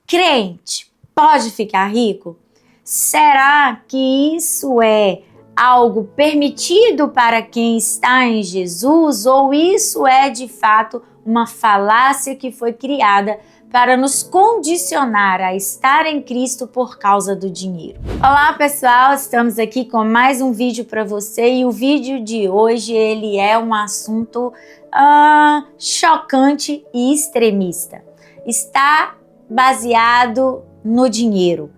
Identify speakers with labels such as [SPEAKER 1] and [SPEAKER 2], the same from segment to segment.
[SPEAKER 1] Crente pode ficar rico? Será que isso é algo permitido para quem está em Jesus ou isso é de fato uma falácia que foi criada para nos condicionar a estar em Cristo por causa do dinheiro? Olá pessoal, estamos aqui com mais um vídeo para você e o vídeo de hoje ele é um assunto chocante e extremista. Está baseado no dinheiro.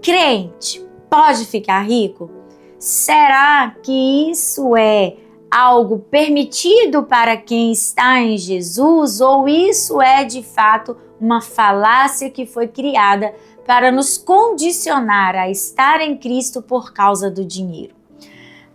[SPEAKER 1] Crente pode ficar rico? Será que isso é algo permitido para quem está em Jesus ou isso é de fato uma falácia que foi criada para nos condicionar a estar em Cristo por causa do dinheiro?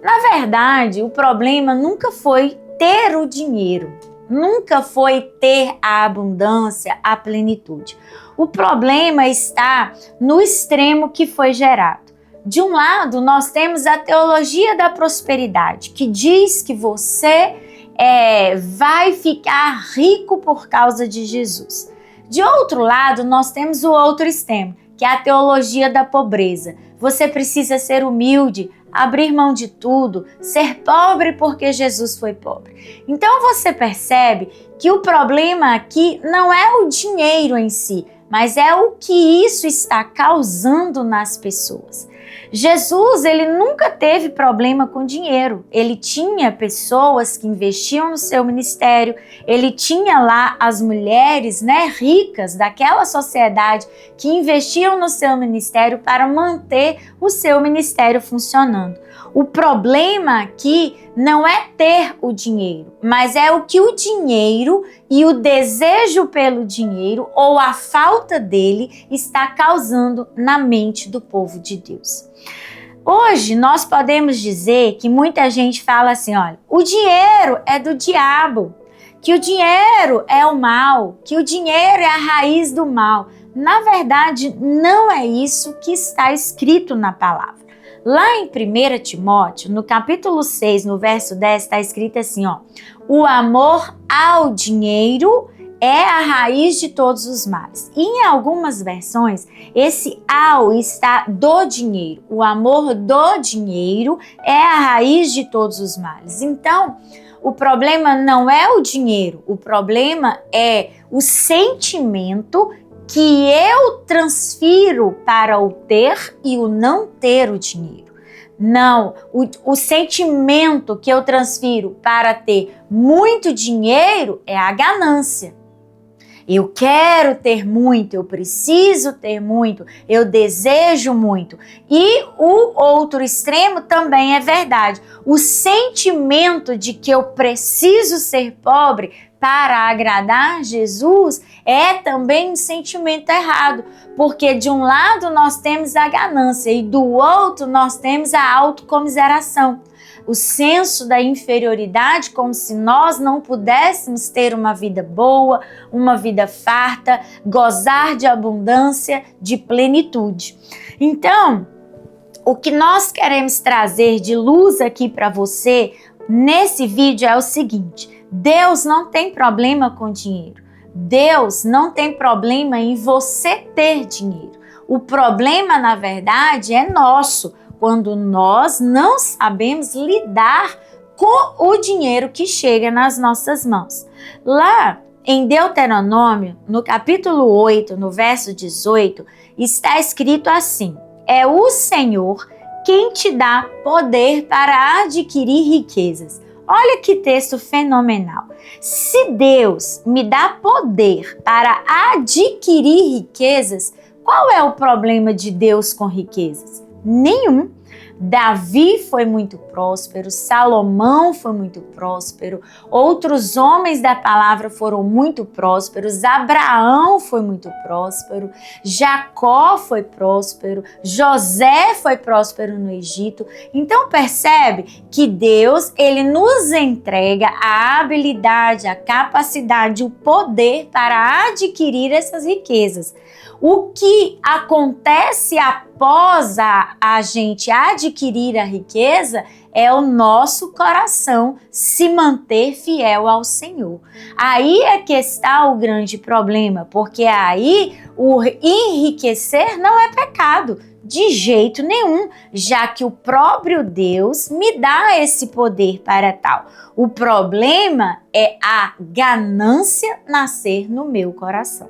[SPEAKER 1] Na verdade, o problema nunca foi ter o dinheiro, nunca foi ter a abundância, a plenitude. O problema está no extremo que foi gerado. De um lado, nós temos a teologia da prosperidade, que diz que você vai ficar rico por causa de Jesus. De outro lado, nós temos o outro extremo, que é a teologia da pobreza. Você precisa ser humilde, abrir mão de tudo, ser pobre porque Jesus foi pobre. Então você percebe que o problema aqui não é o dinheiro em si, mas é o que isso está causando nas pessoas. Jesus, ele nunca teve problema com dinheiro. Ele tinha pessoas que investiam no seu ministério, ele tinha lá as mulheres, ricas daquela sociedade que investiam no seu ministério para manter o seu ministério funcionando. O problema aqui não é ter o dinheiro, mas é o que o dinheiro e o desejo pelo dinheiro ou a falta dele está causando na mente do povo de Deus. Hoje nós podemos dizer que muita gente fala assim, olha, o dinheiro é do diabo, que o dinheiro é o mal, que o dinheiro é a raiz do mal. Na verdade, não é isso que está escrito na palavra. Lá em 1 Timóteo, no capítulo 6, no verso 10, está escrito assim, o amor ao dinheiro é a raiz de todos os males. E em algumas versões, esse ao está do dinheiro. O amor do dinheiro é a raiz de todos os males. Então, o problema não é o dinheiro, o problema é o sentimento que eu transfiro para o ter e o não ter o dinheiro. Não, o sentimento que eu transfiro para ter muito dinheiro é a ganância. Eu quero ter muito, eu preciso ter muito, eu desejo muito. E o outro extremo também é verdade. O sentimento de que eu preciso ser pobre para agradar Jesus é também um sentimento errado, porque de um lado nós temos a ganância e do outro nós temos a autocomiseração. O senso da inferioridade, como se nós não pudéssemos ter uma vida boa, uma vida farta, gozar de abundância, de plenitude. Então, o que nós queremos trazer de luz aqui para você nesse vídeo é o seguinte: Deus não tem problema com dinheiro. Deus não tem problema em você ter dinheiro. O problema, na verdade, é nosso, quando nós não sabemos lidar com o dinheiro que chega nas nossas mãos. Lá em Deuteronômio, no capítulo 8, no verso 18, está escrito assim: é o Senhor quem te dá poder para adquirir riquezas. Olha que texto fenomenal. Se Deus me dá poder para adquirir riquezas, qual é o problema de Deus com riquezas? Nenhum. Davi foi muito próspero, Salomão foi muito próspero, outros homens da palavra foram muito prósperos, Abraão foi muito próspero, Jacó foi próspero, José foi próspero no Egito. Então percebe que Deus, ele nos entrega a habilidade, a capacidade, o poder para adquirir essas riquezas. O que acontece após a gente adquirir a riqueza é o nosso coração se manter fiel ao Senhor. Aí é que está o grande problema, porque aí o enriquecer não é pecado, de jeito nenhum, já que o próprio Deus me dá esse poder para tal. O problema é a ganância nascer no meu coração.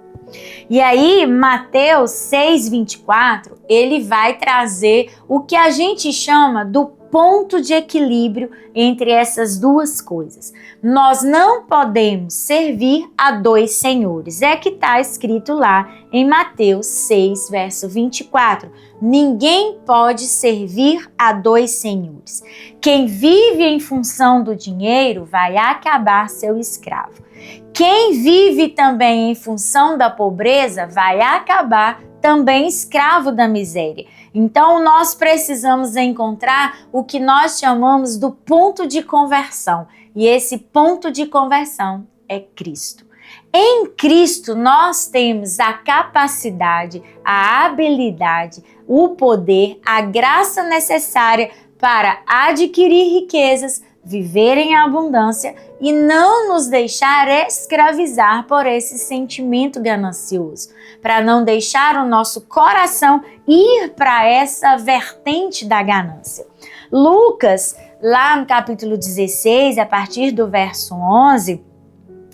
[SPEAKER 1] E aí, Mateus 6,24, ele vai trazer o que a gente chama do ponto de equilíbrio entre essas duas coisas. Nós não podemos servir a dois senhores. É que está escrito lá em Mateus 6, verso 24. Ninguém pode servir a dois senhores. Quem vive em função do dinheiro vai acabar seu escravo. Quem vive também em função da pobreza vai acabar também escravo da miséria. Então, nós precisamos encontrar o que nós chamamos do ponto de conversão. E esse ponto de conversão é Cristo. Em Cristo, nós temos a capacidade, a habilidade, o poder, a graça necessária para adquirir riquezas, viver em abundância e não nos deixar escravizar por esse sentimento ganancioso, para não deixar o nosso coração ir para essa vertente da ganância. Lucas, lá no capítulo 16, a partir do verso 11,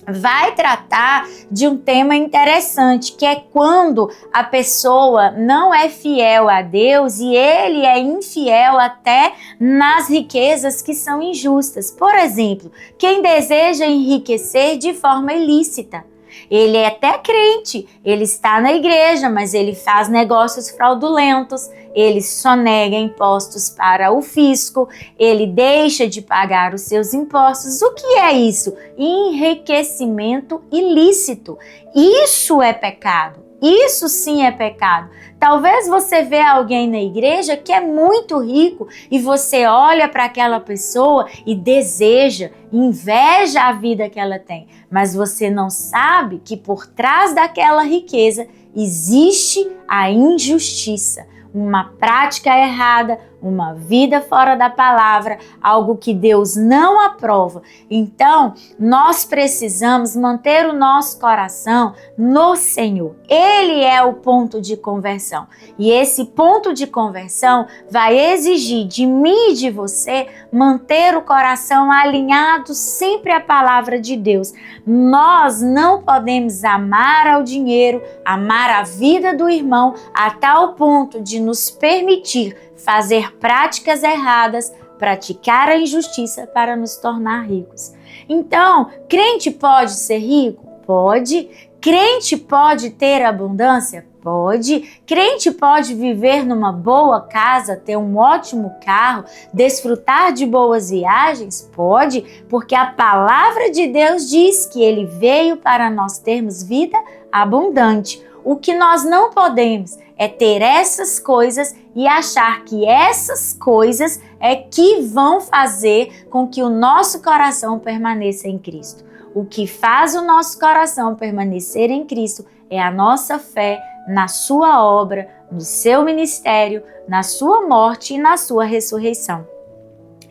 [SPEAKER 1] vai tratar de um tema interessante, que é quando a pessoa não é fiel a Deus e ele é infiel até nas riquezas que são injustas. Por exemplo, quem deseja enriquecer de forma ilícita. Ele é até crente, ele está na igreja, mas ele faz negócios fraudulentos, ele sonega impostos para o fisco, ele deixa de pagar os seus impostos. O que é isso? Enriquecimento ilícito. Isso é pecado. Isso sim é pecado. Talvez você vê alguém na igreja que é muito rico e você olha para aquela pessoa e deseja, inveja a vida que ela tem, mas você não sabe que por trás daquela riqueza existe a injustiça, uma prática errada, uma vida fora da palavra, algo que Deus não aprova. Então, nós precisamos manter o nosso coração no Senhor. Ele é o ponto de conversão. E esse ponto de conversão vai exigir de mim e de você manter o coração alinhado sempre à palavra de Deus. Nós não podemos amar ao dinheiro, amar a vida do irmão a tal ponto de nos permitir fazer práticas erradas, praticar a injustiça para nos tornar ricos. Então, crente pode ser rico? Pode. Crente pode ter abundância? Pode. Crente pode viver numa boa casa, ter um ótimo carro, desfrutar de boas viagens? Pode, porque a palavra de Deus diz que ele veio para nós termos vida abundante. O que nós não podemos é ter essas coisas e achar que essas coisas é que vão fazer com que o nosso coração permaneça em Cristo. O que faz o nosso coração permanecer em Cristo é a nossa fé na sua obra, no seu ministério, na sua morte e na sua ressurreição.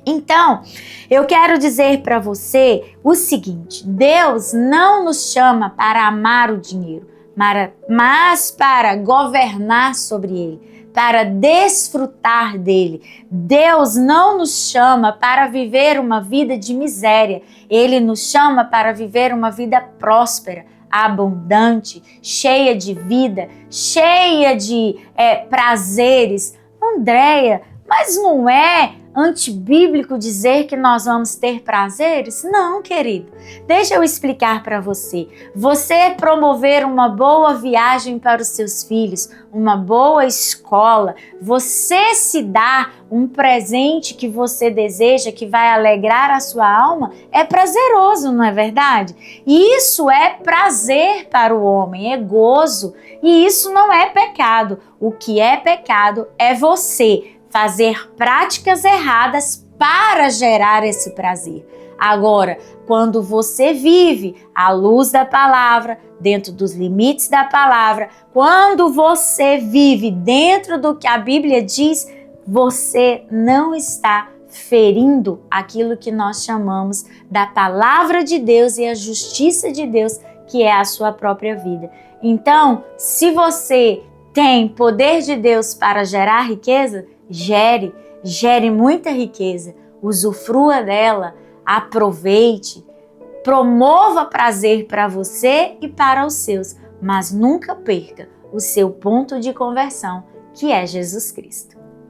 [SPEAKER 1] Então, eu quero dizer para você o seguinte: Deus não nos chama para amar o dinheiro, mas para governar sobre ele, para desfrutar dele. Deus não nos chama para viver uma vida de miséria, ele nos chama para viver uma vida próspera, abundante, cheia de vida, cheia de prazeres. Andréia, mas não é antibíblico dizer que nós vamos ter prazeres? Não, querido. Deixa eu explicar para você. Você promover uma boa viagem para os seus filhos, uma boa escola, você se dar um presente que você deseja, que vai alegrar a sua alma, é prazeroso, não é verdade? E isso é prazer para o homem, é gozo. E isso não é pecado. O que é pecado é você fazer práticas erradas para gerar esse prazer. Agora, quando você vive à luz da palavra, dentro dos limites da palavra, quando você vive dentro do que a Bíblia diz, você não está ferindo aquilo que nós chamamos da palavra de Deus e a justiça de Deus, que é a sua própria vida. Então, se você tem poder de Deus para gerar riqueza, gere muita riqueza, usufrua dela, aproveite, promova prazer para você e para os seus, mas nunca perca o seu ponto de conversão, que é Jesus Cristo.